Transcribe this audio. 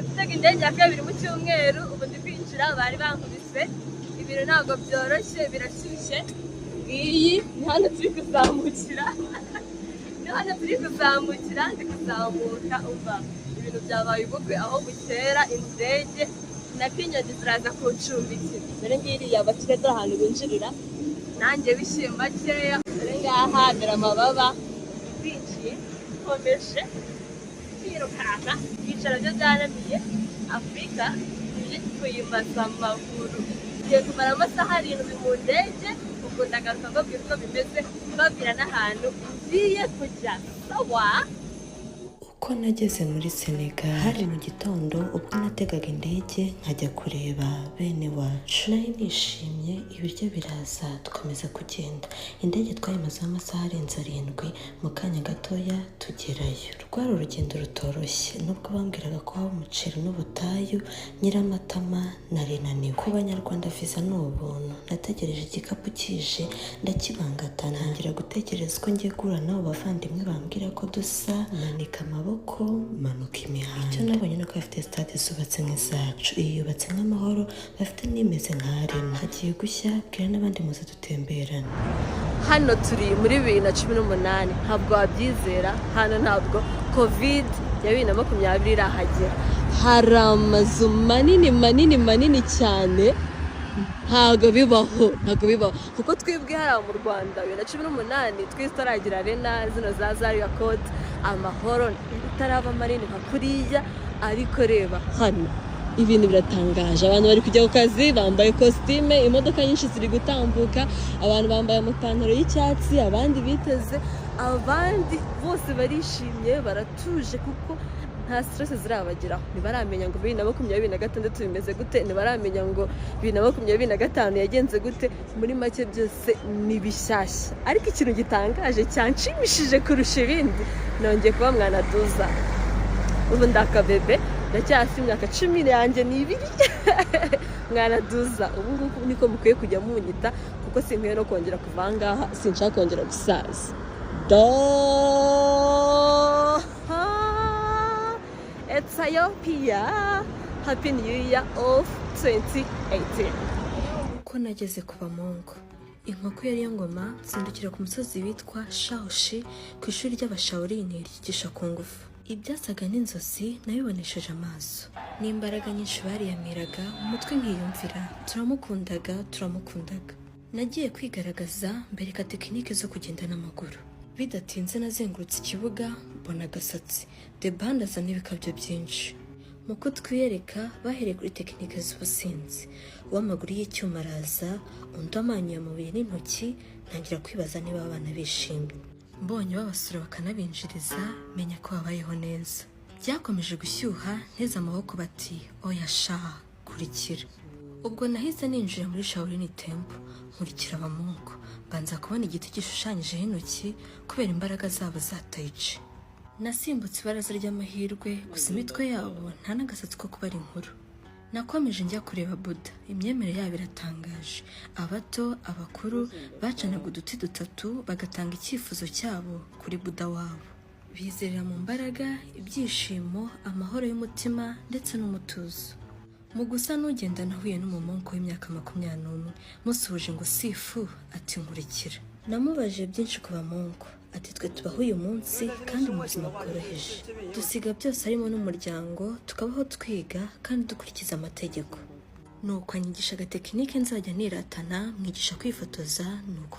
Mfite indege ya kabiri mu cyumweru, ubu ndi kwinjira bari bankubise. Ibintu ntabwo byoroshye, birashyushye. Iyi ni hano turi kuzamukira. Ni hano turi kuzamukira, ndi kuzamuka umva. Ibintu byabaye ubukwe aho bukera indege na kinyoni ziraza kuncumbikira. Dore ngiriya bakire dore ahantu binjirira. Nanjye bishimye makeya. Dore ngaha dore amababa. Twinjiye, nkomeje. Kwirukanka, kwicara byo byananiye. Afurika ije kuyimasa amaguru. Ngiye kumara amasaha 7 mu ndege, ubwo ndagaruka mbabwira uko bimeze, mbabwira n'ahantu ngiye kujya. Sawa? Uko nageze muri Senegal hari mu gitondo ubwo nategaga indege nkajya kureba bene wacu. Nari nishimye, ibiryo biraza tukomeza kugenda. Indege twayimaze amasaha arenze 7, mu kanya gatoya tugerayo. Rwari urugendo rutoroshye nubwo bambwiraga ko haba umuceri n'ubutayu, Nyiramatama nari naniwe. Ku Banyarwanda visa ni ubuntu. Nategereje igikapu kije ndakibangata, ntangira gutekereza ko ngiye guhura n'abo bavandimwe bambwira ko dusa, manika amaboko, manuka imihanda. Icyo nabonye nuko bafite stade zubatse nk'izacu. Iyi yubatse nk'amahoro, bafite n'imeze nka arena. Hagiye gushya, bwira n'abandi muze dutemberana. Hano turi muri 2018, ntabwo wabyizera. Hano ntabwo covid ya 2020 irahagera. Hari amazu manini cyane. Ntabwo bibaho kuko twibwe hari mu Rwanda 2018 twistaragira arena zino za Zaria Code, amahoro itaraba manini nka kuriya. Ariko reba hano ibintu biratangaje. Abantu bari kujya ku kazi bambaye costume, imodoka nyinshi ziri gutambuka, abantu bambaye amapantaro y'icyatsi, abandi biteze, abandi bose barishimye, baratuje kuko nta stress zirabageraho. Ntibaramenya ngo 2026 bimeze gute, ntibaramenya ngo 2025 yagenze gute. Muri make byose ni bishyashya. Ariko ikintu gitangaje cyanshimishije kurusha ibindi, nongeye kuba mwana duza. Ubu ndakabebe, ndacyasi imyaka 10 yanjye ni 2. Mwana duza, ubu ngubu niko mukwiye kujya munyita kuko sinkwiye no kongera kuvangaha, sinshaka kongera gusaza. Ethiopia. Happy New Year of 2018. Uko nageze ku Bamongo, inkoko yari yo ngoma, nsindukira ku musozi witwa Shaoshi ku ishuri ry'abashawurini ryigisha ku ngufu. Ibyasaga n'inzozi nabibonesheje amaso. N'imbaraga nyinshi bariyamiraga, umutwe nkiyumvira turamukundaga. Nagiye kwigaragaza, mbereka tekinike zo kugenda n'amaguru. Bidatinze nazengurutse ikibuga, mbona agasatsi, The Band azana ibikabyo byinshi. Mu kutwiyereka bahereye kuri tekinike z'ubusinzi. Uw'amaguru y'icyuma araza, undi amanyuye amabuye n'intoki, ntangira kwibaza niba abana bishimye. Mbonye babasura bakanabinjiriza, menya ko babayeho neza. Byakomeje gushyuha, nteze amaboko bati oya sha, kurikira. Ubwo nahise ninjira muri Shaolin Temple, nkurikira Abamongo. Banza kubona igiti gishushanyijeho intoki kubera imbaraga zabo za Tai Chi. Nasimbutse ibaraza ry'amahirwe, gusa imitwe yabo nta n'agasatsi ko kuba ari inkuru. Nakomeje njya kureba Buddha, imyemerere yabo iratangaje. Abato, abakuru bacanaga uduti 3 bagatanga icyifuzo cyabo kuri Buddha wabo. Bizerera mu mbaraga, ibyishimo, amahoro y'umutima ndetse n'umutuzo. Mu gusa n'ugenda nahuye n'umumonko w'imyaka 21, musuhuje ngo sifu, ati nkurikira. Namubaje byinshi ku Bamongo, ati twe tubaho uyu munsi kandi mu buzima bworoheje. Dusiga byose harimo n'umuryango, tukabaho twiga kandi dukurikiza amategeko. Nuko anyigisha agatekinike nzajya niratana, mwigisha kwifotoza, nuko